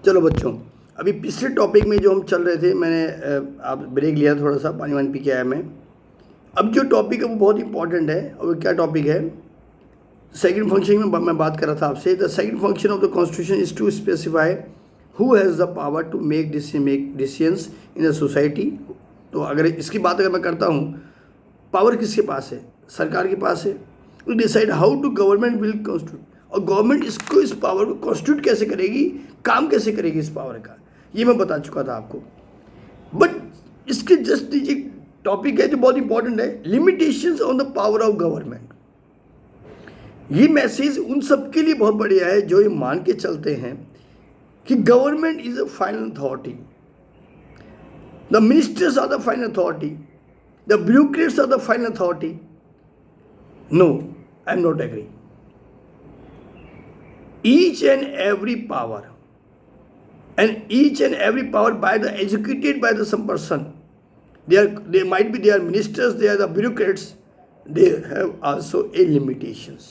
चलो बच्चों, अभी पिछले टॉपिक में जो हम चल रहे थे, मैंने आप ब्रेक लिया थोड़ा सा, पानी वानी पी के आया मैं। अब जो टॉपिक है वो बहुत इंपॉर्टेंट है। और वो क्या टॉपिक है? सेकंड फंक्शन में मैं बात कर रहा था आपसे। The second function of the constitution is to specify who has the power to make decisions in the society. तो अगर इसकी बात अगर मैं करता हूँ, पावर किसके पास है? सरकार के पास है। To decide how to government will constitute, और गवर्नमेंट इसको, इस पावर को कॉन्स्टिट्यूट कैसे करेगी, काम कैसे करेगी इस पावर का, ये मैं बता चुका था आपको। बट इसके जस्ट एक टॉपिक है जो बहुत इंपॉर्टेंट है, limitations on the power of government. ये मैसेज उन सब के लिए बहुत बढ़िया है जो ये मान के चलते हैं कि government is a final authority, the ministers are the final authority, the bureaucrats are the final authority. No, I am not agree. each and every power by the executed by the some person, they might be, they are ministers, they are the bureaucrats, they have also a limitations.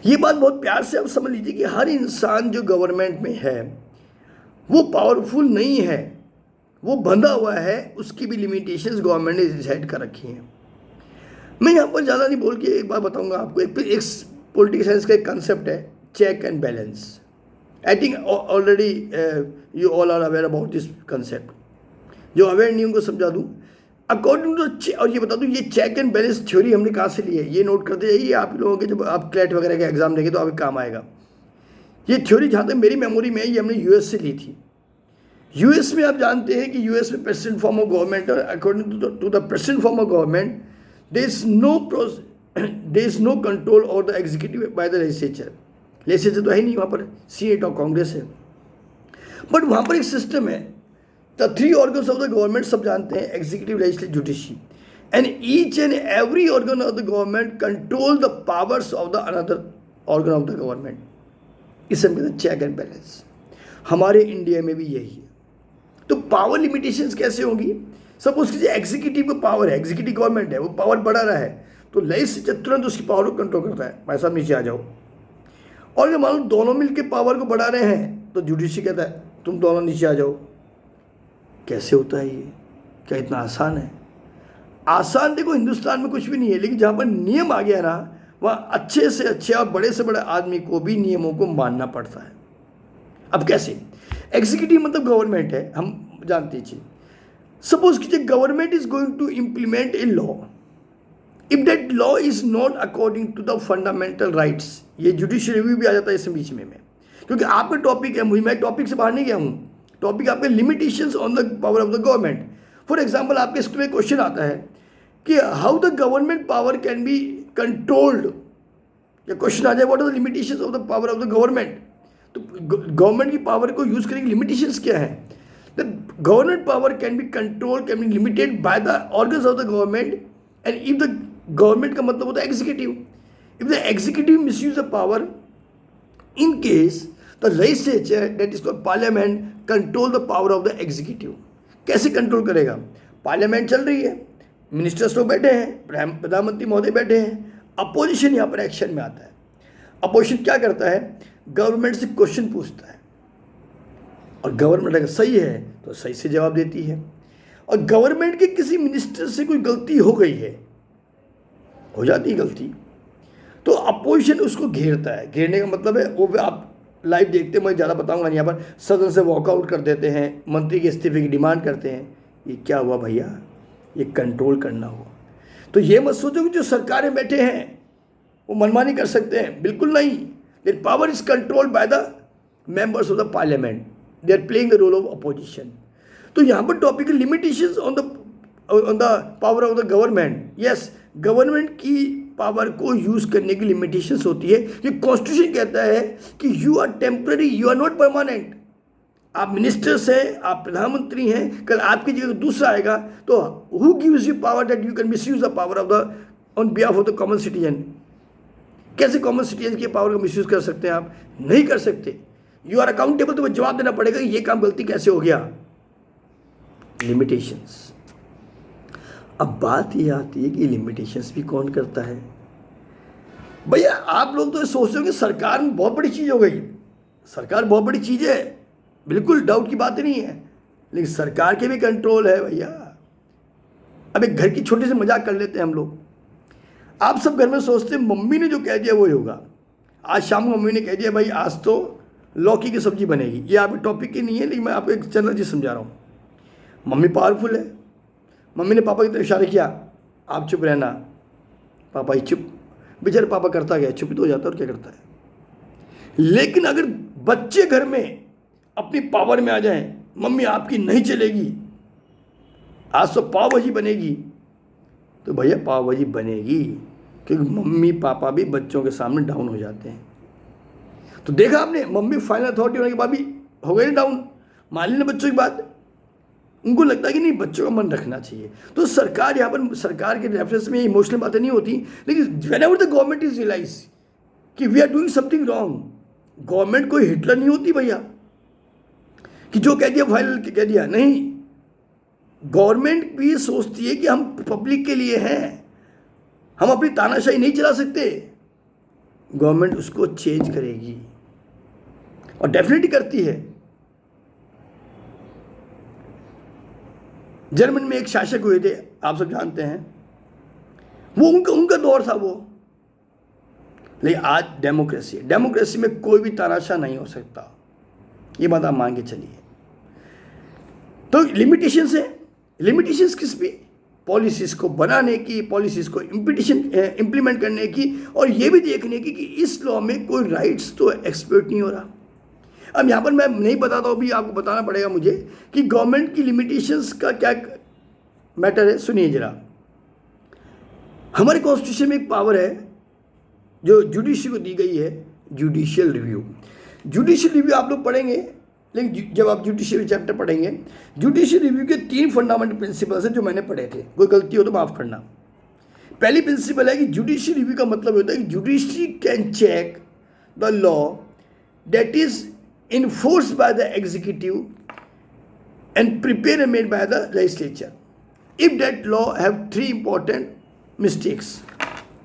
ये बात बहुत प्यार से आप समझ लीजिए कि हर इंसान जो गवर्नमेंट में है वो पावरफुल नहीं है, वो बंधा हुआ है, उसकी भी लिमिटेशंस गवर्नमेंट ने डिसाइड कर रखी हैं। मैं यहाँ पर ज़्यादा नहीं बोल के एक बात बताऊंगा आपको। एक पॉलिटिकल साइंस का एक कंसेप्ट है, check and balance. I think already you all are aware about this concept. जो अवेयर नहीं उनको समझा दूँ। अकॉर्डिंग टू, और ये बता दूँ, ये चेक एंड बैलेंस थ्योरी हमने कहाँ से ली है, ये नोट करते जाइए। आप लोगों के जब आप क्लैट वगैरह के एग्जाम देंगे तो आपके काम आएगा। ये थ्योरी जहाँ तक मेरी मेमोरी में है, ये हमने यूएस से ली थी। यूएस में आप जानते हैं कि यूएस में president form of government, according to the president form of government, there is no control over the executive by the legislature तो है नहीं वहाँ पर, सीनेट और कांग्रेस है। बट वहाँ पर एक सिस्टम है, the three organs of the government सब जानते हैं, executive, legislative, judiciary, and each and every organ of the government control the powers of the another organ of the government. इसे कहते हैं चेक एंड बैलेंस। हमारे India में भी यही है। तो पावर लिमिटेशंस कैसे होंगी? सपोज कीजिए एग्जीक्यूटिव को पावर है, एग्जीक्यूटिव गवर्नमेंट है, वो पावर बढ़ा रहा है तो लेजिस्लेचर तुरंत उसकी पावर को कंट्रोल करता है, भाई साहब नीचे आ जाओ। और अगर मान लो दोनों मिलकर पावर को बढ़ा रहे हैं तो जुडिशरी कहता है तुम दोनों नीचे आ जाओ। कैसे होता है ये? क्या इतना आसान है? आसान देखो हिंदुस्तान में कुछ भी नहीं है, लेकिन जहाँ पर नियम आ गया ना, वहाँ अच्छे से अच्छे और बड़े से बड़े आदमी को भी नियमों को मानना पड़ता है। अब कैसे? एग्जीक्यूटिव मतलब गवर्नमेंट है, हम जानते हैं। Suppose कि government is going to implement a law. If that law is not according to the fundamental rights, ये जुडिशियल रिव्यू भी आ जाता है इसमें बीच में, क्योंकि आपका टॉपिक है, मैं टॉपिक से बाहर नहीं गया हूँ। टॉपिक आपके limitations on the power of the government. For example आपके स्कूल में क्वेश्चन आता है कि how the government power can be controlled, या क्वेश्चन आ जाए what are the limitations of the power of the government. तो गवर्नमेंट की पावर को यूज करने की लिमिटेशंस क्या है? The government power can be controlled, can be limited by the organs of the government, and if the government का मतलब होता है executive. If the executive misuse the power, in case the legislature, that is called parliament, control the power of the executive. कैसे control करेगा? Parliament चल रही है, ministers लोग बैठे हैं, प्रधानमंत्री महोदय बैठे हैं, अपोजिशन यहाँ पर एक्शन में आता है। अपोजिशन क्या करता है? गवर्नमेंट से क्वेश्चन पूछता है, और गवर्नमेंट अगर सही है तो सही से जवाब देती है। और गवर्नमेंट के किसी मिनिस्टर से कोई गलती हो गई है, हो जाती है गलती, तो अपोजिशन उसको घेरता है। घेरने का मतलब है, वो आप लाइव देखते हैं, मैं ज़्यादा बताऊंगा नहीं। यहाँ पर सदन से वॉकआउट कर देते हैं, मंत्री के इस्तीफे की डिमांड करते हैं। ये क्या हुआ भैया? ये कंट्रोल करना हुआ। तो ये मत सोचो कि जो सरकारें बैठे हैं वो मनमानी कर सकते हैं, बिल्कुल नहीं। Their power is controlled by the members of the parliament, they are playing the role of opposition. तो यहाँ पर topic limitations on the power of the government. Yes, government की पावर को यूज करने की लिमिटेशंस होती है। ये कॉन्स्टिट्यूशन कहता है कि you are temporary, you are not permanent. आप मिनिस्टर्स हैं, आप प्रधानमंत्री हैं, कल आपकी जगह दूसरा आएगा तो who gives you power that you can misuse the power of the on behalf of the common citizen? कैसे कॉमन सिटीजन की पावर को मिसयूज कर सकते हैं आप? नहीं कर सकते। यू आर अकाउंटेबल, तो जवाब देना पड़ेगा ये काम गलती कैसे हो गया। लिमिटेशंस। अब बात ये आती है कि लिमिटेशंस भी कौन करता है? भैया आप लोग तो सोच रहे हो कि सरकार में बहुत बड़ी चीज़ हो गई, सरकार बहुत बड़ी चीज़ है, बिल्कुल डाउट की बात नहीं है, लेकिन सरकार के भी कंट्रोल है भैया। अब एक घर की छोटी सी मजाक कर लेते हैं हम लोग। आप सब घर में सोचते हैं मम्मी ने जो कह दिया वही होगा। आज शाम को मम्मी ने कह दिया भाई आज तो लौकी की सब्जी बनेगी, ये आप टॉपिक ही नहीं है, लेकिन मैं आपको एक जनरल चीज़ समझा रहा हूँ। मम्मी पावरफुल है, मम्मी ने पापा की तरफ इशारा किया, आप चुप रहना, पापा ही चुप। बेचारे पापा करता गया, चुप तो हो जाता और क्या करता है। लेकिन अगर बच्चे घर में अपनी पावर में आ जाएं, मम्मी आपकी नहीं चलेगी, आज तो पाव भाजी बनेगी, तो भैया पाव भाजी बनेगी, क्योंकि मम्मी पापा भी बच्चों के सामने डाउन हो जाते हैं। तो देखा आपने, मम्मी फाइनल अथॉरिटी होने के बाद भी हो गए ना डाउन। मान ली ना बच्चों की बात, उनको लगता है कि नहीं बच्चों का मन रखना चाहिए। तो सरकार यहाँ पर, सरकार के रेफरेंस में इमोशनल बातें नहीं होती, लेकिन whenever the government is realize कि we are doing something wrong, government कोई हिटलर नहीं होती भैया कि जो कह दिया फाइनल कह दिया, नहीं। गवर्नमेंट भी सोचती है कि हम पब्लिक के लिए हैं, हम अपनी तानाशाही नहीं चला सकते, गवर्नमेंट उसको चेंज करेगी और डेफिनेटली करती है। जर्मन में एक शासक हुए थे, आप सब जानते हैं, वो उनका दौर था वो। लेकिन आज डेमोक्रेसी है, डेमोक्रेसी में कोई भी तानाशाह नहीं हो सकता, ये बात आप मान के चलिए। तो लिमिटेशंस है, लिमिटेशंस किस पे? पॉलिसीज़ को बनाने की, पॉलिसीज़ को इम्प्लीमेंट करने की, और ये भी देखने की कि इस लॉ में कोई राइट्स तो एक्सपर्ट नहीं हो रहा। अब यहाँ पर मैं नहीं बताता हूँ, भी आपको बताना पड़ेगा मुझे कि गवर्नमेंट की लिमिटेशंस का क्या मैटर है। सुनिए जरा, हमारे कॉन्स्टिट्यूशन में एक पावर है जो जुडिशरी को दी गई है, जुडिशियल रिव्यू। जुडिशियल रिव्यू आप लोग पढ़ेंगे, लेकिन जब आप जुडिशियल चैप्टर पढ़ेंगे, जुडिशियल रिव्यू के 3 फंडामेंटल प्रिंसिपल्स हैं जो मैंने पढ़े थे, कोई गलती हो तो माफ़ करना। पहली प्रिंसिपल है कि जुडिशियल रिव्यू का मतलब होता है कि judiciary can check the law that is enforced by the executive and prepared and made by the legislature if that law have 3 important mistakes।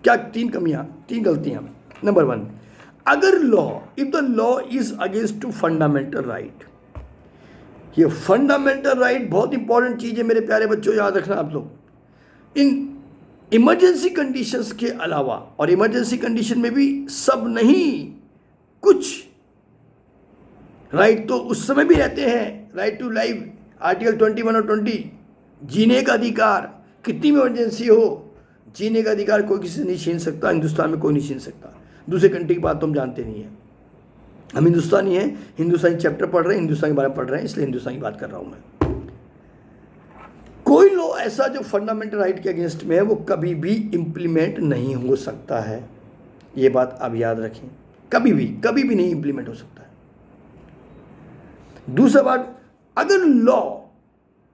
क्या 3 कमियां, 3 गलतियां? नंबर 1, अगर law, if the law is against to fundamental right. ये fundamental right बहुत important चीज़ है मेरे प्यारे बच्चों, याद रखना आप लोग। इन इमरजेंसी कंडीशंस के अलावा, और इमरजेंसी कंडीशन में भी सब नहीं, कुछ राइट तो उस समय भी रहते हैं, राइट टू लाइफ, आर्टिकल 21 और 20, जीने का अधिकार, कितनी भी इमरजेंसी हो, जीने का अधिकार कोई किसी से नहीं छीन सकता, हिंदुस्तान में कोई नहीं छीन सकता। दूसरे कंट्री की बात तो हम जानते नहीं हैं, हम हिंदुस्तानी हैं, हिंदुस्तानी चैप्टर पढ़ रहे हैं, हिंदुस्तान के बारे में पढ़ रहे हैं, इसलिए हिंदुस्तान की बात कर रहा हूँ मैं। कोई लॉ ऐसा जो फंडामेंटल राइट के अगेंस्ट में है वो कभी भी इम्प्लीमेंट नहीं हो सकता है, ये बात आप याद रखें, कभी भी नहीं इम्प्लीमेंट हो सकता है। दूसरा बात, अगर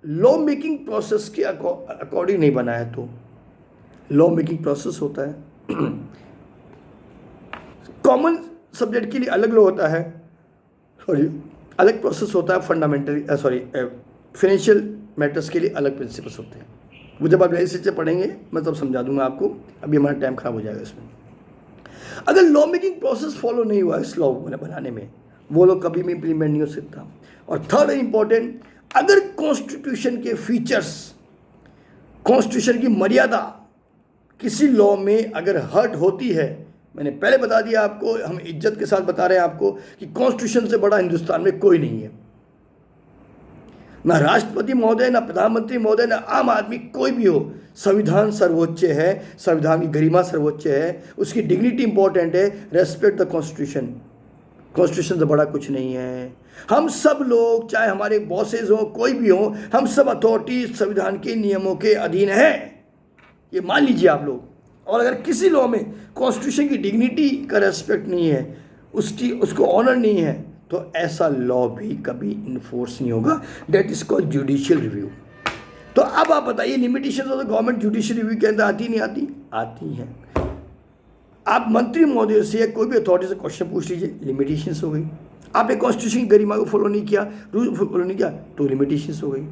लॉ मेकिंग प्रोसेस के अकॉर्डिंग नहीं बना है, तो लॉ मेकिंग प्रोसेस होता है, कॉमन सब्जेक्ट के लिए अलग लॉ होता है, अलग प्रोसेस होता है, फंडामेंटल फाइनेंशियल मैटर्स के लिए अलग प्रिंसिपल्स होते हैं। वो जब आप लेजिस्लेचर पढ़ेंगे मैं तब समझा दूंगा आपको, अभी हमारा टाइम खराब हो जाएगा इसमें। अगर लॉ मेकिंग प्रोसेस फॉलो नहीं हुआ इस लॉ बनाने में, वो लोग कभी भी इम्प्लीमेंट नहीं हो सकता। और थर्ड इंपॉर्टेंट, अगर कॉन्स्टिट्यूशन के फीचर्स, कॉन्स्टिट्यूशन की मर्यादा किसी लॉ में अगर हर्ट होती है, मैंने पहले बता दिया आपको, हम इज्जत के साथ बता रहे हैं आपको कि कॉन्स्टिट्यूशन से बड़ा हिंदुस्तान में कोई नहीं है, ना राष्ट्रपति महोदय, ना प्रधानमंत्री महोदय, ना आम आदमी, कोई भी हो। संविधान सर्वोच्च है, संविधान की गरिमा सर्वोच्च है, उसकी डिग्निटी इंपॉर्टेंट है। रेस्पेक्ट द कॉन्स्टिट्यूशन, कॉन्स्टिट्यूशन से बड़ा कुछ नहीं है। हम सब लोग, चाहे हमारे बॉसेज हो, कोई भी हो, हम सब अथॉरिटी संविधान के नियमों के अधीन है, ये मान लीजिए आप लोग। और अगर किसी लॉ में कॉन्स्टिट्यूशन की डिग्निटी का रेस्पेक्ट नहीं है, उसको ऑनर नहीं है, तो ऐसा लॉ भी कभी इन्फोर्स नहीं होगा। That is called judicial review. तो अब आप बताइए, limitation of the government judicial review के अंदर आती नहीं आती? आती है। आप मंत्री महोदय से, कोई भी अथॉरिटी से क्वेश्चन पूछ लीजिए, लिमिटेशंस हो गई। आपने कॉन्स्टिट्यूशन की गरिमा को फॉलो नहीं किया, रूल फॉलो नहीं किया, तो लिमिटेशंस हो गई।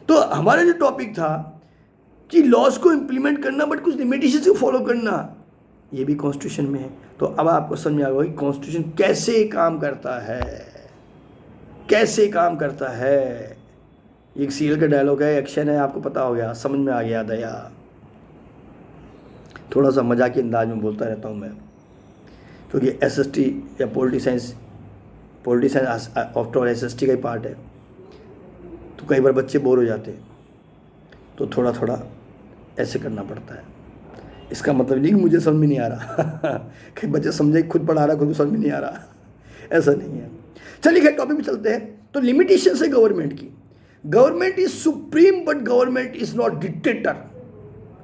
तो हमारा जो टॉपिक था कि लॉज को इम्प्लीमेंट करना, बट कुछ लिमिटेशंस को फॉलो करना, ये भी कॉन्स्टिट्यूशन में है। तो अब आपको समझ आ गया कि कॉन्स्टिट्यूशन कैसे काम करता है, कैसे काम करता है। एक सीरियल का डायलॉग है, एक्शन है, आपको पता हो गया, समझ में आ गया दया। थोड़ा सा मजाकी अंदाज में बोलता रहता हूँ मैं, क्योंकि एसएसटी या पॉलिटिसाइंस आफ्टर ऑल एसएसटी का ही पार्ट है, तो कई बार बच्चे बोर हो जाते हैं, तो थोड़ा थोड़ा ऐसे करना पड़ता है। इसका मतलब नहीं कि मुझे समझ में नहीं आ रहा कई बच्चे समझे खुद पढ़ा रहा, खुद को समझ में नहीं आ रहा, ऐसा नहीं है। चलिए खैर टॉपिक में चलते हैं। तो लिमिटेशन है गवर्नमेंट की। Government is supreme but government is not dictator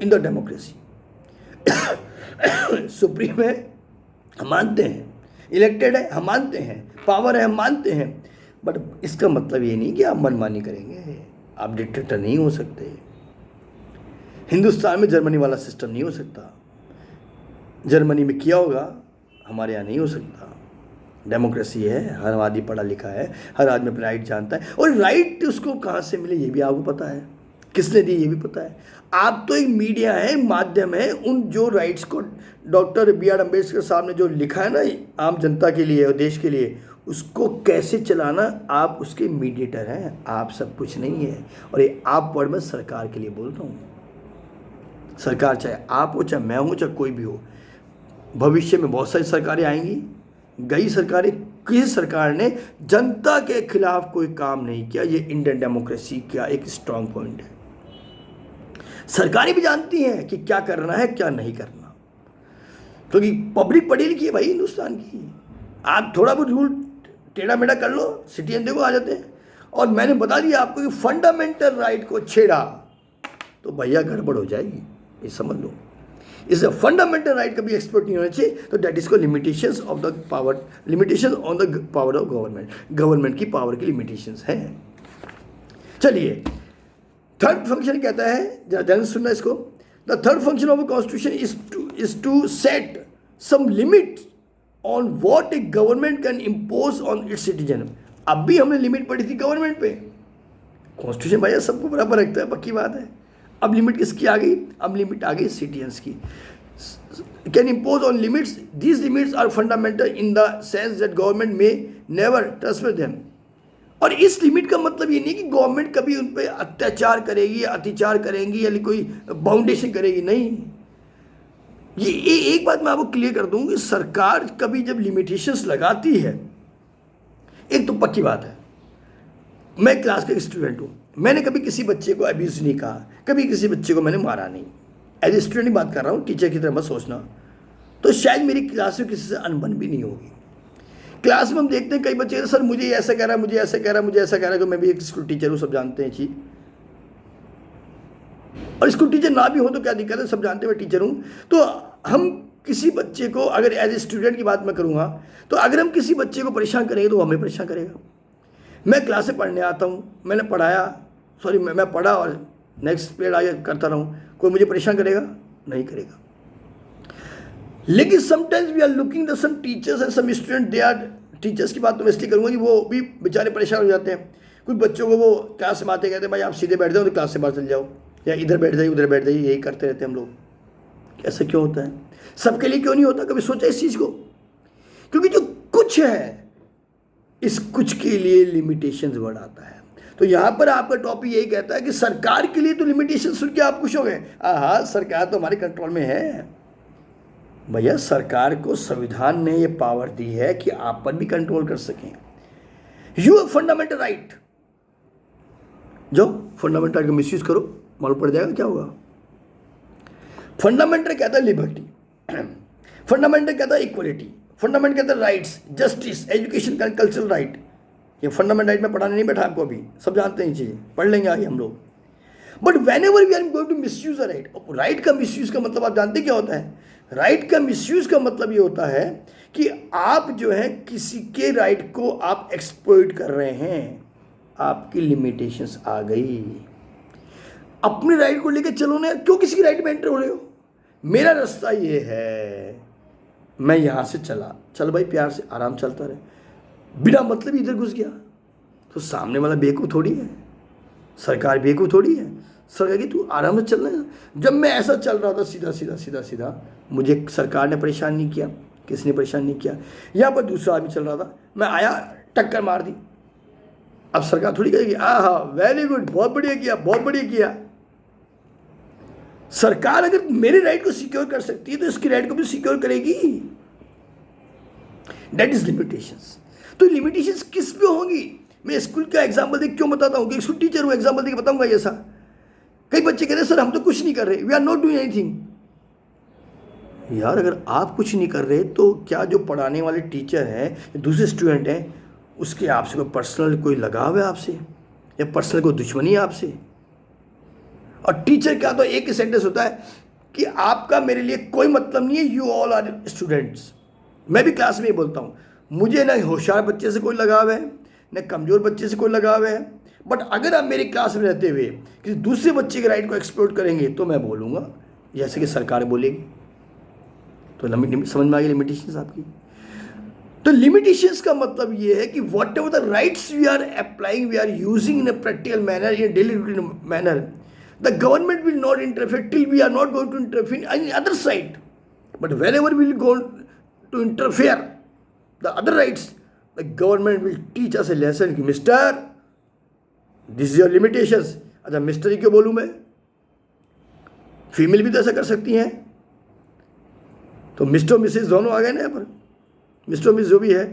in the democracy. Supreme है हम मानते हैं, इलेक्टेड है हम मानते हैं, पावर है हम मानते हैं, बट इसका मतलब ये नहीं कि आप मनमानी करेंगे, आप डिक्टेटर नहीं हो सकते। हिंदुस्तान में जर्मनी वाला सिस्टम नहीं हो सकता, जर्मनी में किया होगा, हमारे यहाँ नहीं हो सकता। डेमोक्रेसी है, हर आदमी पढ़ा लिखा है, हर आदमी अपना राइट जानता है, और राइट उसको कहाँ से मिले ये भी आपको पता है, किसने दी ये भी पता है। आप तो एक मीडिया है, माध्यम है, उन जो राइट्स को डॉक्टर बी.आर. अम्बेडकर साहब ने जो लिखा है ना आम जनता के लिए और देश के लिए, उसको कैसे चलाना, आप उसके मीडिएटर हैं, आप सब कुछ नहीं है। और ये आप वर्ड में सरकार के लिए बोल रहा हूँ। सरकार चाहे आप हो, चाहे मैं हूँ, चाहे कोई भी हो, भविष्य में बहुत सारी सरकारें आएंगी, गई सरकारें, किसी सरकार ने जनता के खिलाफ कोई काम नहीं किया। ये इंडियन डेमोक्रेसी का एक स्ट्रांग पॉइंट है। सरकारें भी जानती हैं कि क्या करना है क्या नहीं करना, क्योंकि पब्लिक पढ़ी लिखी है भाई हिंदुस्तान की। आप थोड़ा बहुत रूल टेढ़ा मेढ़ा कर लो, सिटीजन देखो आ जाते हैं। और मैंने बता दिया आपको कि फंडामेंटल राइट को छेड़ा तो भैया गड़बड़ हो जाएगी, ये समझ लो। इसे फंडामेंटल राइट कभी एक्सपर्ट नहीं होना चाहिए। तो दैट इज को limitations of the power, limitation on the power of government. Government की पावर की लिमिटेशंस हैं। चलिए थर्ड फंक्शन कहता है, जरा ध्यान सुनना इसको। The third function of a constitution is to set some limit on what a government can impose on its citizen. अब भी हमने लिमिट पढ़ी थी गवर्नमेंट पे। कॉन्स्टिट्यूशन भैया सबको बराबर रखता है, पक्की बात है। अब लिमिट किसकी आ गई? अब लिमिट आ गई सिटीजन्स की। Can impose on limits, these limits are fundamental in the sense that government may never transfer them. और इस लिमिट का मतलब ये नहीं कि गवर्नमेंट कभी उन पर अत्याचार करेगी, अतिचार करेंगी, या कोई बाउंडेशन करेगी, नहीं। ये एक बात मैं आपको क्लियर कर दूं कि सरकार कभी जब लिमिटेशंस लगाती है, एक तो पक्की बात है, मैं क्लास का स्टूडेंट हूँ, मैंने कभी किसी बच्चे को अब्यूज नहीं कहा, कभी किसी बच्चे को मैंने मारा नहीं। एज ए स्टूडेंट ही बात कर रहा हूँ, टीचर की तरह मत सोचना। तो शायद मेरी क्लास में किसी से अनबन भी नहीं होगी। क्लास में हम देखते हैं कई बच्चे सर मुझे ऐसा कह रहा है, मुझे ऐसा कह रहा है, मुझे ऐसा कह रहा है, कि मैं भी एक स्कूल टीचर हूँ, सब जानते हैं चीज। और स्कूल टीचर ना भी हो तो क्या दिक्कत है, सब जानते हैं मैं टीचर हूँ। तो हम किसी बच्चे को, अगर एज ए स्टूडेंट की बात मैं करूँगा, तो अगर हम किसी बच्चे को परेशान करेंगे तो वो हमें परेशान करेगा। मैं क्लास से पढ़ने आता हूँ, मैंने पढ़ाया, सॉरी मैं पढ़ा और नेक्स्ट पीरियड आगे करता रहूँ, कोई मुझे परेशान करेगा? नहीं करेगा। लेकिन sometimes we are looking the some teachers and some student, they are, teachers की बात तो मैं इसलिए करूँगा कि वो भी बेचारे परेशान हो जाते हैं। कुछ बच्चों को वो क्लास में आते कहते हैं भाई आप सीधे बैठ जाओ, तो क्लास से बाहर चल जाओ, या इधर बैठ जाइए उधर बैठ जाइए, यही करते रहते हैं हम लोग। ऐसा क्यों होता है? सबके लिए क्यों नहीं होता? कभी सोचा इस चीज़ को? क्योंकि जो कुछ है, इस कुछ के लिए लिमिटेशंस वर्ड आता है। तो यहाँ पर आपका टॉपिक यही कहता है कि सरकार के लिए तो लिमिटेशन सुन के आप खुश हो गए, हाँ सरकार तो हमारे कंट्रोल में है। भैया सरकार को संविधान ने ये पावर दी है कि आप पर भी कंट्रोल कर सकें। यू हैव फंडामेंटल राइट, जो फंडामेंटल राइट का मिसयूज करो मालूम पड़ जाएगा क्या होगा। फंडामेंटल कहता है लिबर्टी, फंडामेंटल कहता है इक्वलिटी, फंडामेंटल कहता है rights, justice, education, cultural right. ये फंडामेंटल राइट में पढ़ाने नहीं बैठा आपको, अभी सब जानते हैं ये चीज़ें, पढ़ लेंगे आगे हम लोग। But whenever we are going to misuse a right, right का मिस यूज का मतलब आप जानते क्या होता है? राइट का मिस यूज का मतलब ये होता है कि आप जो है किसी के राइट को आप एक्सप्लॉइट कर रहे हैं, आपकी लिमिटेशंस आ गई। अपने राइट को लेकर चलो ना, क्यों किसी की राइट में एंटर हो रहे हो? मेरा रास्ता ये है, मैं यहाँ से चला, चल भाई प्यार से आराम चलता रहे, बिना मतलब इधर घुस गया तो सामने वाला बेवकूफ़ थोड़ी है, सरकार बेवकूफ़ थोड़ी है। सरकार की तू आराम से चलना है। जब मैं ऐसा चल रहा था सीधा सीधा सीधा सीधा, मुझे सरकार ने परेशान नहीं किया, किसने परेशान नहीं किया। यहाँ पर दूसरा आदमी चल रहा था, मैं आया टक्कर मार दी, अब सरकार थोड़ी कहेगी हाँ वेरी गुड, बहुत बढ़िया किया, बहुत बढ़िया किया। सरकार अगर मेरे राइट को सिक्योर कर सकती है तो इसकी राइट को भी सिक्योर करेगी। That is limitations. तो लिमिटेशंस किस पे होंगी? मैं स्कूल का एग्जाम्पल देख क्यों बताता हूँ कि स्कूल टीचर हूँ, एग्जाम्पल देख बताऊंगा ऐसा। कई बच्चे कहते हैं सर हम तो कुछ नहीं कर रहे, we are not doing anything. यार अगर आप कुछ नहीं कर रहे तो क्या जो पढ़ाने वाले टीचर हैं, दूसरे स्टूडेंट हैं, उसके आपसे कोई पर्सनल कोई लगाव है आपसे, या पर्सनल कोई दुश्मनी है आपसे? और टीचर का तो एक ही सेंटेंस होता है कि आपका मेरे लिए कोई मतलब नहीं है, यू ऑल आर स्टूडेंट्स। मैं भी क्लास में ही बोलता हूँ, मुझे ना होशियार बच्चे से कोई लगाव है, न कमज़ोर बच्चे से कोई लगाव है, बट अगर आप मेरी क्लास में रहते हुए किसी दूसरे बच्चे के राइट को एक्सप्लोर करेंगे तो मैं बोलूँगा जैसे कि सरकार बोलेगी। तो समझ में आ गई लिमिटेशंस आपकी। तो लिमिटेशंस का मतलब ये है कि whatever the rights we are applying, we are using in a practical manner, in daily routine manner, the government will not interfere till we are not going to interfere in any other side. But whenever will go to interfere the other rights, the government will teach us a lesson कि mister this is your limitations. अच्छा mister ही क्यों बोलूँ मैं? Female भी तो ऐसा कर सकती हैं। तो मिस्टर मिसेज दोनों आ गए ना यहाँ पर, मिस्टर मिस जो भी है।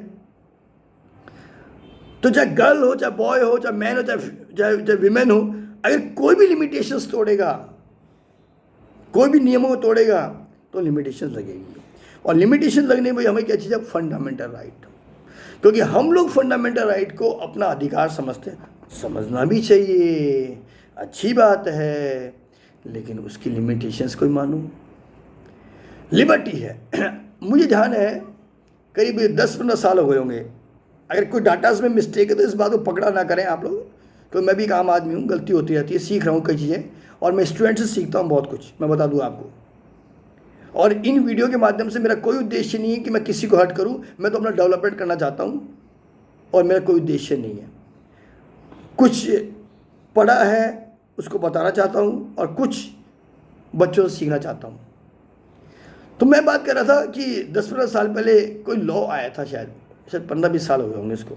तो चाहे गर्ल हो, चाहे बॉय हो, चाहे मैन हो, चाहे विमेन हो, अगर कोई भी लिमिटेशंस तोड़ेगा, कोई भी नियमों को तोड़ेगा तो लिमिटेशंस लगेगी। और लिमिटेशन लगने में हमें क्या चीज़ है? Fundamental right. क्योंकि हम लोग फंडामेंटल राइट को अपना अधिकार समझते हैं, समझना भी चाहिए, अच्छी बात है, लेकिन उसकी लिमिटेशंस कोई मानो। लिबर्टी है मुझे ध्यान है करीब 10-15 साल हो गए होंगे। अगर कोई डाटाज में मिस्टेक है तो इस बात को पकड़ा ना करें आप लोग, क्योंकि मैं भी एक आम आदमी हूँ, गलती होती रहती है, सीख रहा हूँ कई चीज़ें, और मैं स्टूडेंट से सीखता हूँ बहुत कुछ, मैं बता दूँ आपको। और इन वीडियो के माध्यम से मेरा कोई उद्देश्य नहीं है कि मैं किसी को हर्ट करूँ, मैं तो अपना डेवलपमेंट करना चाहता हूँ और मेरा कोई उद्देश्य नहीं है। कुछ पढ़ा है उसको बताना चाहता हूँ और कुछ बच्चों से सीखना चाहता हूँ। तो मैं बात कर रहा था कि 10-15 साल पहले कोई लॉ आया था, शायद 15-20 साल हो गए होंगे इसको।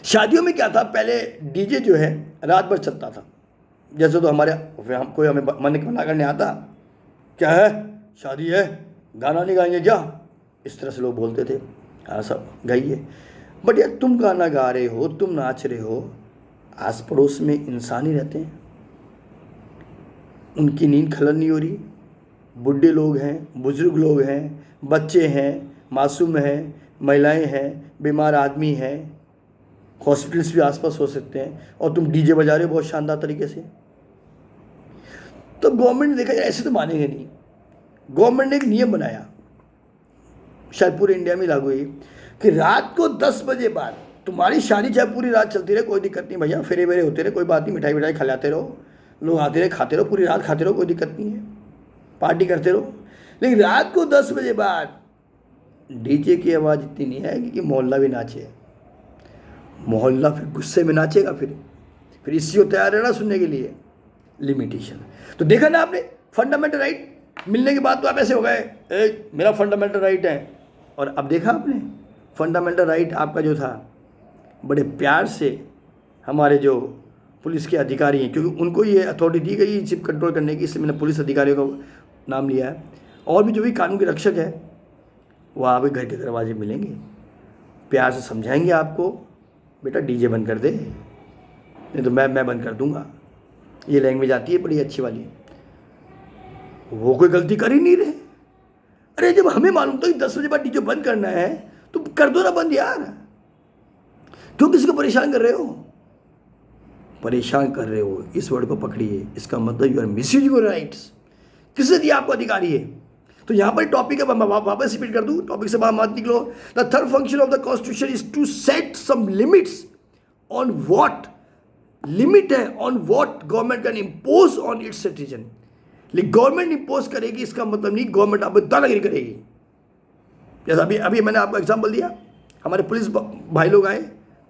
शादियों में क्या था, पहले डीजे जो है रात भर चलता था। जैसे तो कोई हमें मना करने आता, क्या है शादी है गाना नहीं गाएंगे क्या, इस तरह से लोग बोलते थे। हाँ सब गाइए, बट यार तुम गाना गा रहे हो, तुम नाच रहे हो, आस पड़ोस में इंसान ही रहते हैं, उनकी नींद खलल नहीं हो रही। बुढ़े लोग हैं, बुजुर्ग लोग हैं, बच्चे हैं, मासूम हैं, महिलाएं हैं, बीमार आदमी हैं, हॉस्पिटल्स भी आसपास हो सकते हैं, और तुम डीजे बजा रहे हो बहुत शानदार तरीके से। तो गवर्नमेंट ने देखा ऐसे तो मानेंगे नहीं। गवर्नमेंट ने एक नियम बनाया, शायद पूरे इंडिया में लागू है, कि रात को 10 बजे बाद तुम्हारी शादी चाहे पूरी रात चलती रहे, कोई दिक्कत नहीं भैया, फेरे वेरे होते रहे, कोई बात नहीं, मिठाई मिठाई खिलाते रहो, लोग आते रहे, खाते रहो, पूरी रात खाते रहो, कोई दिक्कत नहीं है, पार्टी करते रहो। लेकिन रात को 10 बजे बाद डीजे की आवाज़ इतनी नहीं आएगी कि मोहल्ला भी नाचे। मोहल्ला फिर गुस्से में नाचेगा, फिर इसी को तैयार रहना सुनने के लिए। लिमिटेशन। तो देखा ना आपने, फंडामेंटल राइट मिलने के बाद तो आप ऐसे हो गए मेरा फंडामेंटल राइट है। और अब देखा आपने, फंडामेंटल राइट आपका जो था, बड़े प्यार से हमारे जो पुलिस के अधिकारी हैं, क्योंकि उनको ये अथॉरिटी दी गई चिप कंट्रोल करने की, इसलिए मैंने पुलिस अधिकारियों का नाम लिया है, और भी जो भी कानून के रक्षक है वो आपके घर के दरवाजे मिलेंगे, प्यार से समझाएंगे आपको, बेटा डीजे बंद कर दे, नहीं तो मैं बंद कर दूंगा। ये लैंग्वेज आती है बड़ी अच्छी वाली। वो कोई गलती कर ही नहीं रहे। अरे जब हमें मालूम था कि 10 बजे बाद डीजे बंद करना है तो कर दो ना बंद यार, क्यों किसी को परेशान कर रहे हो? परेशान कर रहे हो, इस वर्ड को पकड़िए, इसका मतलब you are misusing your rights. किसने दिया आपको अधिकार ये? तो यहाँ पर टॉपिक है, वापस रिपीट कर दूँ, टॉपिक से बाहर मत निकलो। The third function of the constitution is to set some limits on what, limit है on what government can impose on its citizen. लेकिन गवर्नमेंट इम्पोज करेगी इसका मतलब नहीं गवर्नमेंट आप पर दादागिरी करेगी। जैसा अभी मैंने आपको एग्जाम्पल दिया, हमारे पुलिस भाई लोग आए,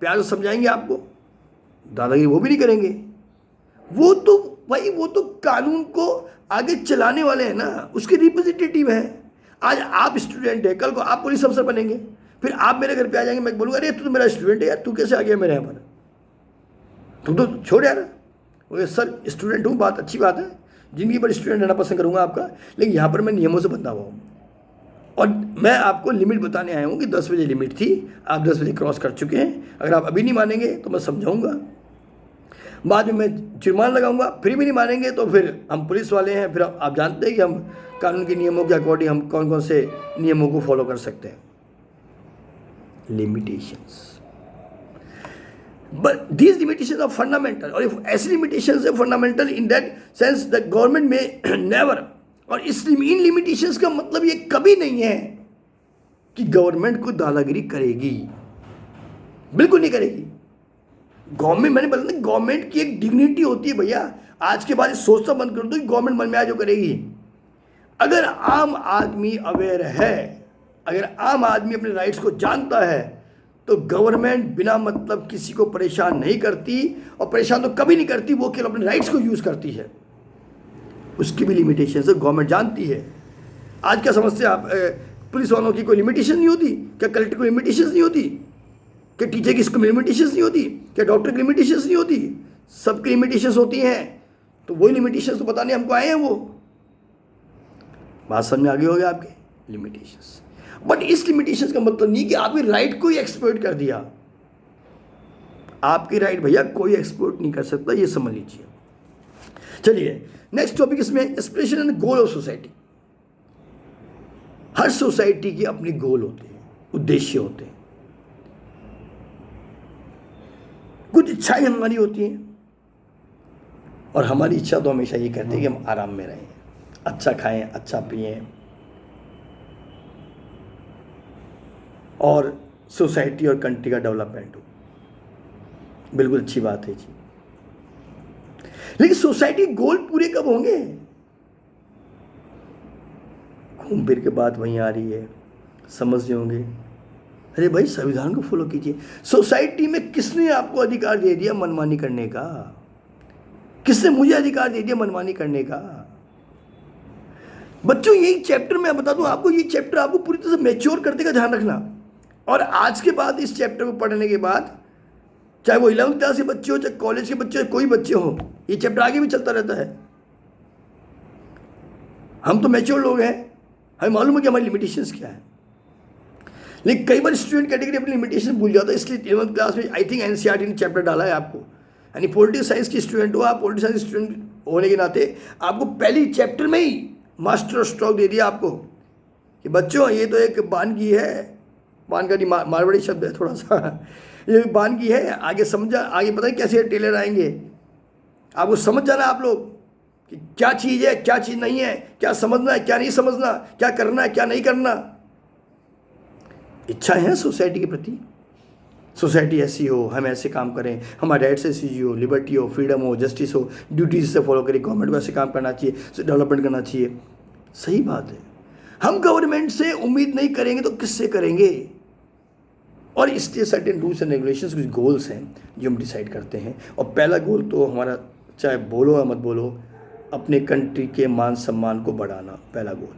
प्यार से समझाएंगे आपको, दादागिरी वो भी नहीं करेंगे। वो तो भाई वो तो कानून को आगे चलाने वाले हैं ना, उसके रिप्रेजेंटेटिव हैं। आज आप स्टूडेंट है, कल को आप पुलिस अफसर बनेंगे, फिर आप मेरे घर पे आ जाएंगे, मैं बोलूँगा अरे तू तो मेरा स्टूडेंट है यार, तू कैसे आ गया मेरे यहाँ पर? तुम तो छोड़ यार, वो सर स्टूडेंट हूँ, बात अच्छी बात है, जिंदगी भर स्टूडेंट रहना पसंद करूँगा आपका, लेकिन यहाँ पर मैं नियमों से बंधा हुआ हूँ और मैं आपको लिमिट बताने आया हूँ कि 10 बजे लिमिट थी, आप 10 बजे क्रॉस कर चुके हैं। अगर आप अभी नहीं मानेंगे तो मैं समझाऊंगा, बाद में मैं जुर्माना लगाऊंगा, फिर भी नहीं मानेंगे तो फिर हम पुलिस वाले हैं, फिर आप जानते हैं कि हम कानून के नियमों के अकॉर्डिंग हम कौन कौन से नियमों को फॉलो कर सकते हैं। Limitations, but these limitations are fundamental, और ऐसी लिमिटेशंस है fundamental in that sense the government may never, और इस इन लिमिटेशंस का मतलब ये कभी नहीं है कि गवर्नमेंट को दादागिरी करेगी, बिल्कुल नहीं करेगी। गवर्नमेंट, मैंने बोला ना, गवर्नमेंट की एक डिग्निटी होती है भैया। आज के बाद सोचना बंद कर दो कि गवर्नमेंट मन में आ जो करेगी। अगर आम आदमी अवेयर है, अगर आम आदमी अपने राइट्स को जानता है, तो गवर्नमेंट बिना मतलब किसी को परेशान नहीं करती, और परेशान तो कभी नहीं करती, वो केवल अपने राइट्स को यूज करती है। उसकी भी लिमिटेशन है, गवर्नमेंट जानती है। आज क्या समझते हैं आप, पुलिस वालों की कोई लिमिटेशन नहीं होती क्या? कलेक्टर को लिमिटेशन नहीं होती क्या? टीचर की इसको लिमिटेशन नहीं होती क्या? डॉक्टर की लिमिटेशन नहीं होती? सबकी लिमिटेशन होती हैं। तो वही लिमिटेशन तो बताने हमको आए हैं। वो बात समझ में आ गई होगी आपके, लिमिटेशंस। बट इस लिमिटेशंस का मतलब नहीं कि आपके राइट को ही एक्सप्लॉइट कर दिया। आपकी राइट भैया कोई एक्सप्लॉइट नहीं कर सकता, ये समझ लीजिए। चलिए नेक्स्ट टॉपिक इसमें, expression and goal of society. Her society के अपने गोल होते हैं, उद्देश्य होते हैं, कुछ इच्छाएं हमारी होती हैं, और हमारी इच्छा तो हमेशा ये कहती है कि हम आराम में रहें, अच्छा खाएं, अच्छा पिएं, और सोसाइटी और कंट्री का डेवलपमेंट हो। बिल्कुल अच्छी बात है जी, लेकिन सोसाइटी गोल पूरे कब होंगे? घूम फिर के बात वहीं आ रही है, समझ रहे होंगे। अरे भाई संविधान को फॉलो कीजिए। सोसाइटी में किसने आपको अधिकार दे दिया मनमानी करने का? किसने मुझे अधिकार दे दिया मनमानी करने का? बच्चों यही चैप्टर मैं बता दूं आपको, ये चैप्टर आपको पूरी तरह से मैच्योर कर देगा, ध्यान रखना। और आज के बाद इस चैप्टर को पढ़ने के बाद, चाहे वो 11th क्लास के बच्चे हो, चाहे कॉलेज के बच्चे हो, कोई बच्चे हो, ये चैप्टर आगे भी चलता रहता है। हम तो मैच्योर लोग हैं, हमें मालूम है कि हमारी लिमिटेशंस क्या है। लेकिन कई बार स्टूडेंट कैटेगरी अपनी लिमिटेशन भूल जाता है, इसलिए 11th क्लास में आई थिंक एनसीईआरटी ने चैप्टर डाला है आपको। यानी पॉलिटिकल साइंस की स्टूडेंट हो आप, पॉलिटिकल साइंस स्टूडेंट होने के नाते आपको पहली चैप्टर में ही मास्टर स्ट्रोक दे दिया आपको कि बच्चों ये तो एक बानगी है, बानगी मारवाड़ी शब्द है थोड़ा सा, ये बानगी है, आगे समझा, आगे पता है कैसे टेलर आएंगे, आपको समझ जाना आप लोग कि क्या चीज़ है, क्या चीज़ नहीं है, क्या समझना है, क्या नहीं समझना, क्या करना है, क्या नहीं करना। इच्छाएं हैं सोसाइटी के प्रति, सोसाइटी ऐसी हो, हम ऐसे काम करें, हमारे राइट्स ऐसी हो, लिबर्टी हो, फ्रीडम हो, जस्टिस हो, ड्यूटीज से फॉलो करें, गवर्नमेंट को ऐसे काम करना चाहिए, डेवलपमेंट करना चाहिए। सही बात है, हम गवर्नमेंट से उम्मीद नहीं करेंगे तो किससे करेंगे? और इसलिए सर्टेन रूल्स एंड रेगुलेशंस, कुछ गोल्स हैं जो हम डिसाइड करते हैं। और पहला गोल तो हमारा, चाहे बोलो या मत बोलो, अपने कंट्री के मान सम्मान को बढ़ाना, पहला गोल।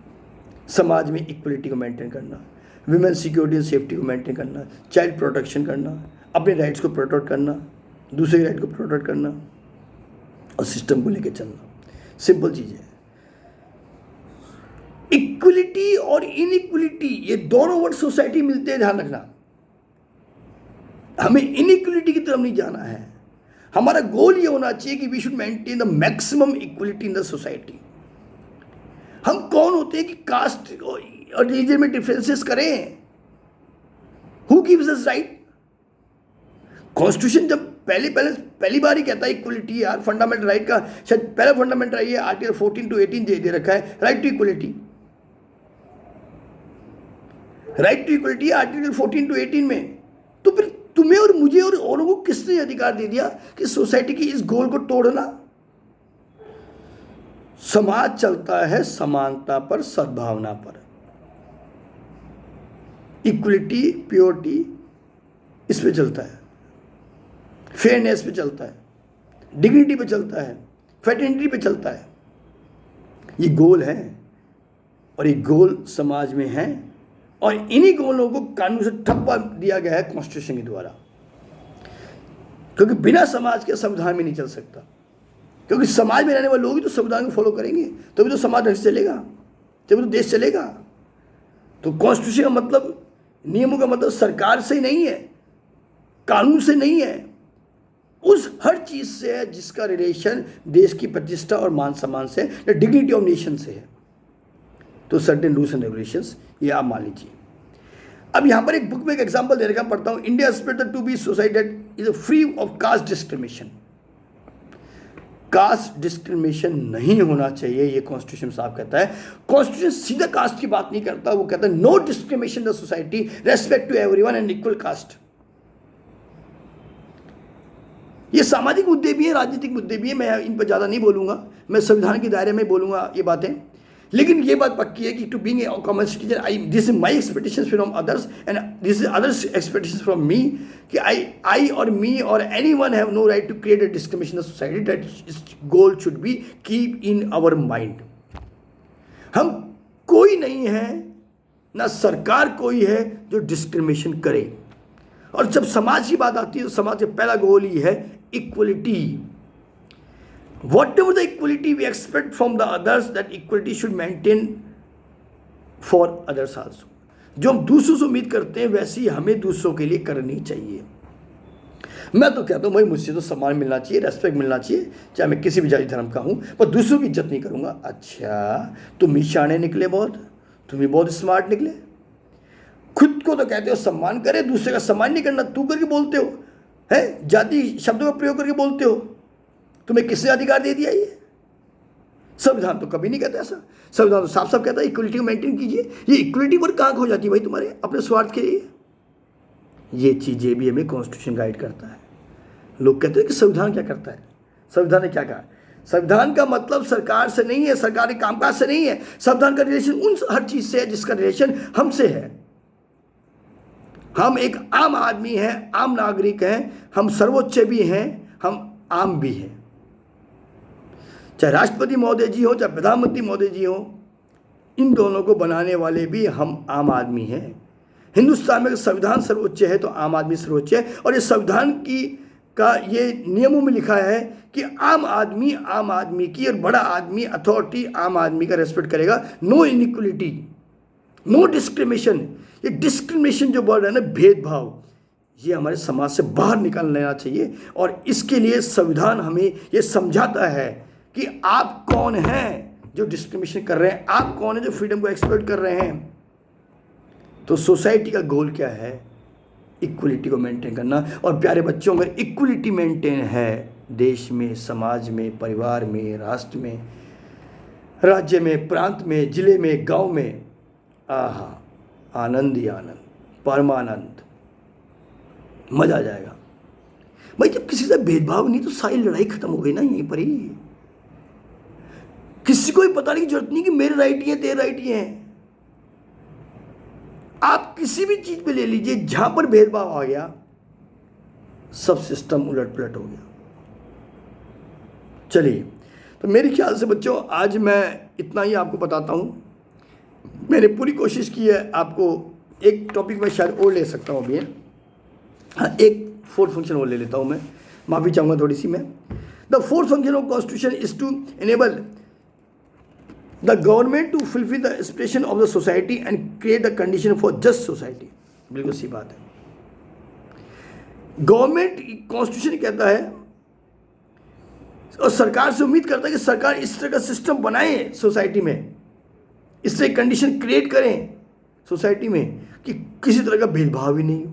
समाज में इक्वलिटी को मेंटेन करना, विमेन सिक्योरिटी एंड सेफ्टी को मेंटेन करना, चाइल्ड प्रोटेक्शन करना, अपने राइट्स को प्रोटेक्ट करना, दूसरे राइट को प्रोटेक्ट करना, और सिस्टम को लेकर चलना। सिंपल चीज़ है। इक्वलिटी और इनइक्वलिटी, ये दोनों वर्ड सोसाइटी मिलते हैं, ध्यान रखना। हमें इनइक्वलिटी की तरफ नहीं जाना है। हमारा गोल ये होना चाहिए कि we should maintain the maximum equality in the society. हम कौन होते हैं कि कास्ट और रिलीजन में डिफरेंसेस करें? Who gives us right? Constitution जब पहली बार ही कहता है इक्वलिटी, यार फंडामेंटल राइट का शायद पहला फंडामेंटल राइट है, आर्टिकल 14 to 18 दे रखा है, right to equality. Right to equality article 14 to 18 में। तो फिर तुम्हें और मुझे और औरों को किसने अधिकार दे दिया कि सोसाइटी की इस गोल को तोड़ना? समाज चलता है समानता पर, सद्भावना पर, इक्वलिटी, प्योरिटी, इस पे चलता है, फेयरनेस पे चलता है, डिग्निटी पे चलता है, फ्रेटर्निटी पे चलता है। ये गोल है, और ये गोल समाज में है, और इन्हीं गोलों को कानून से ठप्पा दिया गया है कॉन्स्टिट्यूशन के द्वारा। क्योंकि बिना समाज के संविधान में नहीं चल सकता, क्योंकि समाज में रहने वाले लोग ही तो संविधान को फॉलो करेंगे, तभी तो समाज ढंग से चलेगा, तभी तो देश चलेगा। तो कॉन्स्टिट्यूशन का मतलब, नियमों का मतलब सरकार से ही नहीं है, कानून से नहीं है, उस हर चीज से है जिसका रिलेशन देश की प्रतिष्ठा और मान सम्मान से, डिग्निटी ऑफ नेशन से है। तो सर्टेन रूल्स एंड रेगुलेशंस, ये आप मान लीजिए। अब यहाँ पर एक बुक में एक एग्जांपल दे रखा पढ़ता हूँ। India expected to be society that is free of caste discrimination. Caste discrimination नहीं होना चाहिए, ये कॉन्स्टिट्यूशन साफ कहता है। कॉन्स्टिट्यूशन सीधा कास्ट की बात नहीं करता, वो कहता है no discrimination the society, respect to everyone and equal caste. ये सामाजिक मुद्दे भी है, राजनीतिक मुद्दे भी है, मैं इन पर ज़्यादा नहीं बोलूँगा, मैं संविधान के दायरे में बोलूँगा ये बातें। लेकिन ये बात पक्की है कि to being a common citizen, I this is my expectations from others and this is others expectations from me, कि आई और मी और anyone have no right to create a discrimination in society, that goal should be keep in our mind. हम कोई नहीं है, ना सरकार कोई है जो डिस्क्रिमिनेशन करे। और जब समाज की बात आती है तो समाज का पहला गोल ही है equality. Whatever the equality we expect from the others, that equality should maintain for others also. जो हम दूसरों से उम्मीद करते हैं वैसी हमें दूसरों के लिए करनी चाहिए। मैं तो कहता हूँ भाई, मुझसे तो सम्मान मिलना चाहिए, रेस्पेक्ट मिलना चाहिए, चाहे मैं किसी भी जाति धर्म का हूँ, पर दूसरों की इज्जत नहीं करूँगा। अच्छा, तुम ही शाणे निकले, बहुत तुम ही बहुत स्मार्ट निकले। खुद को तो कहते हो सम्मान करे, दूसरे का सम्मान नहीं करना तू करके बोलते हो, है जाति शब्दों का प्रयोग करके बोलते हो। तुम्हें किसने अधिकार दे दिया? ये संविधान तो कभी नहीं कहता ऐसा। संविधान तो साफ साफ कहता है इक्वलिटी को मेंटेन कीजिए। ये इक्वलिटी पर कहाँ खो जाती है भाई तुम्हारे अपने स्वार्थ के लिए? ये चीज़ें भी हमें कॉन्स्टिट्यूशन गाइड करता है। लोग कहते हैं कि संविधान क्या करता है, संविधान ने क्या कहा? संविधान का मतलब सरकार से नहीं है, सरकारी कामकाज से नहीं है। संविधान का रिलेशन उन हर चीज से है जिसका रिलेशन हमसे है। हम एक आम आदमी हैं, आम नागरिक हैं, हम सर्वोच्च भी हैं, हम आम भी हैं। चाहे राष्ट्रपति महोदय जी हो, चाहे प्रधानमंत्री महोदय जी हो, इन दोनों को बनाने वाले भी हम आम आदमी हैं। हिंदुस्तान में संविधान सर्वोच्च है तो आम आदमी सर्वोच्च है। और ये संविधान का ये नियमों में लिखा है कि आम आदमी की और बड़ा आदमी अथॉरिटी आम आदमी का रेस्पेक्ट करेगा। No inequality, no discrimination. ये डिस्क्रिमिनेशन जो वर्ड है ना, भेदभाव, ये हमारे समाज से बाहर निकाल लेना चाहिए। और इसके लिए संविधान हमें ये समझाता है कि आप कौन हैं जो डिस्क्रिमिनेशन कर रहे हैं, आप कौन है जो फ्रीडम को एक्सप्लॉइट कर रहे हैं। तो सोसाइटी का गोल क्या है? इक्वलिटी को मेंटेन करना। और प्यारे बच्चों, अगर इक्वलिटी मेंटेन है देश में, समाज में, परिवार में, राष्ट्र में, राज्य में, प्रांत में, जिले में, गांव में, आहा, आनंद ही आनंद, परमानंद, मजा आ जाएगा भाई। जब किसी से भेदभाव नहीं तो सारी लड़ाई खत्म हो गई ना यहीं पर ही। किसी को भी बताने की जरूरत नहीं कि मेरे राइट ही है, तेरे राइट ही है। आप किसी भी चीज पे ले लीजिए, जहां पर भेदभाव आ गया सब सिस्टम उलट पुलट हो गया। चलिए, तो मेरे ख्याल से बच्चों आज मैं इतना ही आपको बताता हूं। मैंने पूरी कोशिश की है आपको। एक टॉपिक में शायद और ले सकता हूं अभी, हाँ, एक फोर्थ फंक्शन और ले लेता हूं मैं, माफी चाहूंगा थोड़ी सी मैं। The fourth function of constitution is to enable the government to fulfill the aspiration of the society and create the condition for just society। बिल्कुल सी बात है। गवर्नमेंट कॉन्स्टिट्यूशन कहता है और सरकार से उम्मीद करता है कि सरकार इस तरह का सिस्टम बनाए सोसाइटी में, इस तरह कंडीशन क्रिएट करें सोसाइटी में कि किसी तरह का भेदभाव ही नहीं हो।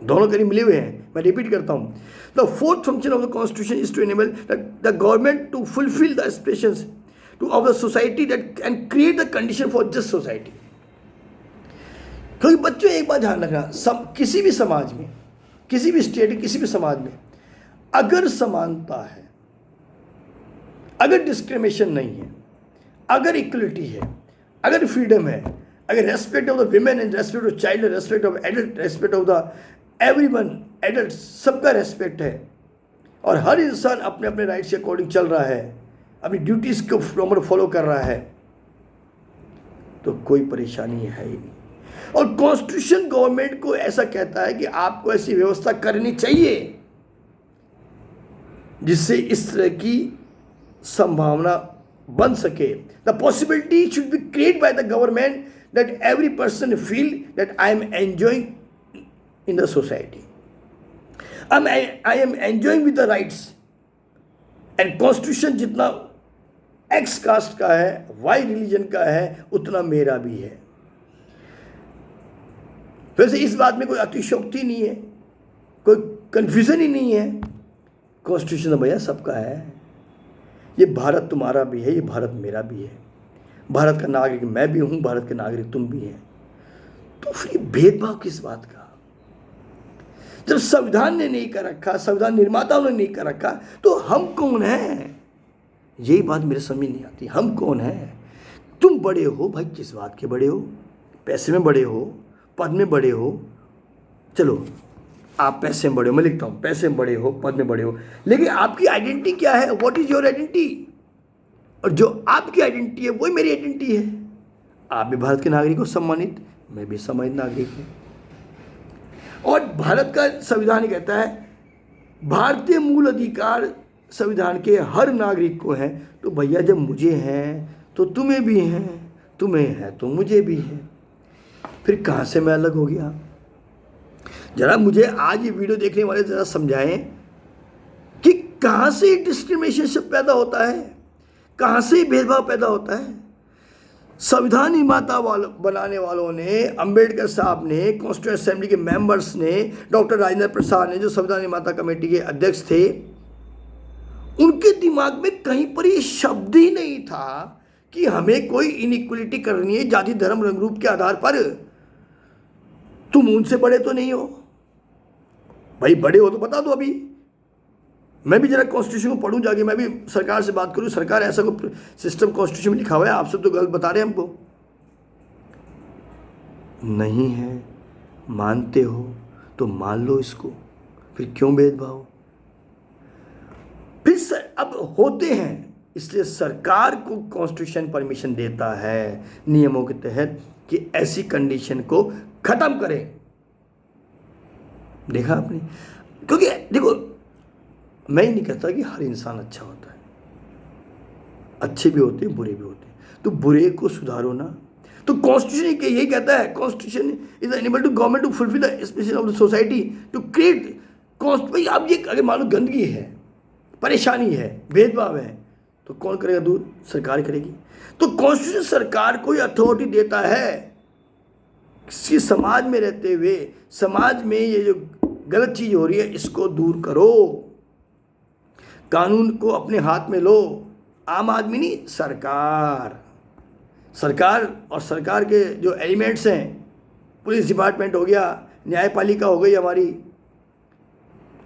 दोनों करीब मिले हुए हैं। मैं रिपीट करता हूं, the fourth function of the constitution is to enable the government to fulfil the aspirations of the society that can create the condition for just society। क्योंकि बच्चों एक बात ध्यान रखना, किसी भी समाज में, किसी भी स्टेट, किसी भी समाज में अगर समानता है, अगर डिस्क्रिमिनेशन नहीं है, अगर इक्वलिटी है, अगर फ्रीडम है, अगर respect of the women and respect of child, respect of adult, respect of the everyone, adult, सबका रेस्पेक्ट है और हर इंसान अपने अपने राइट्स के अकॉर्डिंग चल रहा है, अपनी ड्यूटीज को प्रॉपर फॉलो कर रहा है, तो कोई परेशानी है ही नहीं। और कॉन्स्टिट्यूशन गवर्नमेंट को ऐसा कहता है कि आपको ऐसी व्यवस्था करनी चाहिए। जिससे इस तरह की संभावना बन सके। The possibility should be create by the government that every person feel that I am enjoying in the society, I am enjoying with the rights. And constitution जितना एक्स कास्ट का है, वाई रिलीजन का है, उतना मेरा भी है। वैसे इस बात में कोई अतिशयोक्ति नहीं है, कोई कंफ्यूजन ही नहीं है। कॉन्स्टिट्यूशन तो भैया सबका है। ये भारत तुम्हारा भी है, ये भारत मेरा भी है। भारत का नागरिक मैं भी हूं, भारत के नागरिक तुम भी हैं। तो फिर भेदभाव किस बात का? जब संविधान ने नहीं कर रखा, संविधान निर्माताओं ने नहीं कर रखा, तो हम कौन हैं? यही बात मेरे समझ नहीं आती। हम कौन हैं? तुम बड़े हो भाई, किस बात के बड़े हो? पैसे में बड़े हो, पद में बड़े हो, चलो आप पैसे में बड़े हो, मैं लिखता हूँ पैसे में बड़े हो, पद में बड़े हो, लेकिन आपकी आइडेंटिटी क्या है? What is your identity? और जो आपकी आइडेंटिटी है वही मेरी आइडेंटिटी है। आप भी भारत के नागरिक हो सम्मानित, मैं भी सम्मानित नागरिक हूँ। और भारत का संविधान कहता है भारतीय मूल अधिकार संविधान के हर नागरिक को है। तो भैया जब मुझे हैं तो तुम्हें भी हैं, तुम्हें है तो मुझे भी है। फिर कहाँ से मैं अलग हो गया? जरा मुझे आज ये वीडियो देखने वाले जरा समझाएं कि कहाँ से डिस्क्रिमिनेशन पैदा होता है, कहाँ से भेदभाव पैदा होता है। संविधान निर्माता बनाने वालों ने, अंबेडकर साहब ने, कॉन्स्टिट्यूएंट असेंबली के मेंबर्स ने, डॉक्टर राजेंद्र प्रसाद ने, जो संविधान निर्माता कमेटी के अध्यक्ष थे, उनके दिमाग में कहीं पर ये शब्द ही नहीं था कि हमें कोई इनइक्वलिटी करनी है जाति धर्म रंग रूप के आधार पर। तुम उनसे बड़े तो नहीं हो भाई, बड़े हो तो बता दो। अभी मैं भी जरा कॉन्स्टिट्यूशन को पढ़ूं जाके, मैं भी सरकार से बात करूं, सरकार ऐसा कोई सिस्टम कॉन्स्टिट्यूशन में लिखा हुआ है, आपसे तो गलत बता रहे हैं हमको। नहीं है, मानते हो तो मान लो इसको, फिर क्यों भेदभाव? फिर अब होते हैं, इसलिए सरकार को कॉन्स्टिट्यूशन परमिशन देता है नियमों के तहत कि ऐसी कंडीशन को खत्म करें। देखा आपने? क्योंकि देखो, मैं ही नहीं कहता कि हर इंसान अच्छा होता है, अच्छे भी होते हैं, बुरे भी होते हैं, तो बुरे को सुधारो ना। तो कॉन्स्टिट्यूशन यही कहता है, constitution is enable to government to fulfil the expectation of the society to create भाई। अब ये अगर मान लो गंदगी है, परेशानी है, भेदभाव है, तो कौन करेगा दूर? सरकार करेगी। तो कॉन्स्टिट्यूशन सरकार को अथॉरिटी देता है कि समाज में रहते हुए, समाज में ये जो गलत चीज हो रही है इसको दूर करो, कानून को अपने हाथ में लो। आम आदमी नहीं, सरकार। सरकार और सरकार के जो एलिमेंट्स हैं, पुलिस डिपार्टमेंट हो गया, न्यायपालिका हो गई हमारी,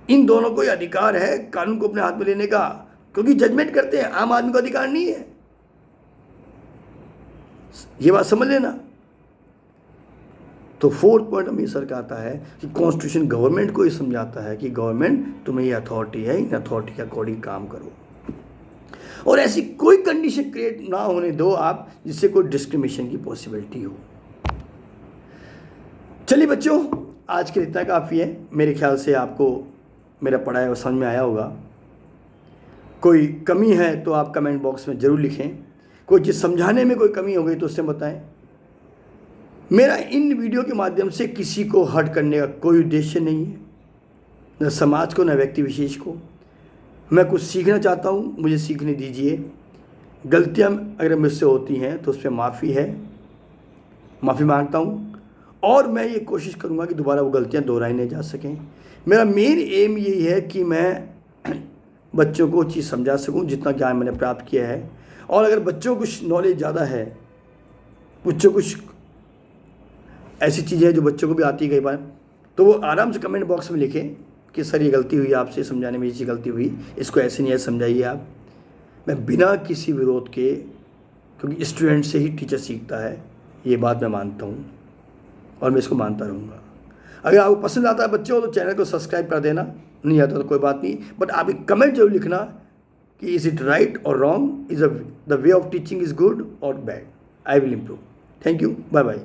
इन दोनों को अधिकार है कानून को अपने हाथ में लेने का, क्योंकि जजमेंट करते हैं। आम आदमी को अधिकार नहीं है, ये बात समझ लेना। तो फोर्थ पॉइंट में सर कहता है कि कॉन्स्टिट्यूशन गवर्नमेंट को ये समझाता है कि गवर्नमेंट तुम्हें ये अथॉरिटी है, इन अथॉरिटी के अकॉर्डिंग काम करो, और ऐसी कोई कंडीशन क्रिएट ना होने दो आप जिससे कोई डिस्क्रिमिनेशन की पॉसिबिलिटी हो। चलिए बच्चों, आज के लिए इतना काफ़ी है। मेरे ख्याल से आपको मेरा पढ़ाया हुआ समझ में आया होगा। कोई कमी है तो आप कमेंट बॉक्स में ज़रूर लिखें। कोई चीज़ समझाने में कोई कमी हो गई तो उससे बताएं। मेरा इन वीडियो के माध्यम से किसी को हर्ट करने का कोई उद्देश्य नहीं है, न समाज को न व्यक्ति विशेष को। मैं कुछ सीखना चाहता हूँ, मुझे सीखने दीजिए। गलतियाँ अगर मुझसे होती हैं तो उस पर माफ़ी है, माफ़ी मांगता हूँ, और मैं ये कोशिश करूँगा कि दोबारा वो गलतियाँ दोहराई नहीं जा सकें। मेरा मेन एम यही है कि मैं बच्चों को चीज़ समझा सकूँ जितना ज्ञान मैंने प्राप्त किया है। और अगर बच्चों को कुछ नॉलेज ज़्यादा है, बच्चों कुछ ऐसी चीज़ें हैं जो बच्चों को भी आती है कई बार, तो वो आराम से कमेंट बॉक्स में लिखें कि सर ये गलती हुई, आपसे समझाने में ये चीज़ गलती हुई, इसको ऐसे नहीं ऐसे समझाइए आप। मैं बिना किसी विरोध के, क्योंकि स्टूडेंट से ही टीचर सीखता है, ये बात मैं मानता हूँ और मैं इसको मानता रहूँगा। अगर आपको पसंद आता है बच्चों तो चैनल को सब्सक्राइब कर देना, नहीं आता तो कोई बात नहीं, बट आप एक कमेंट जरूर लिखना कि इज़ इट राइट और wrong, is the way of teaching is good और bad, I will improve. Thank you, bye bye.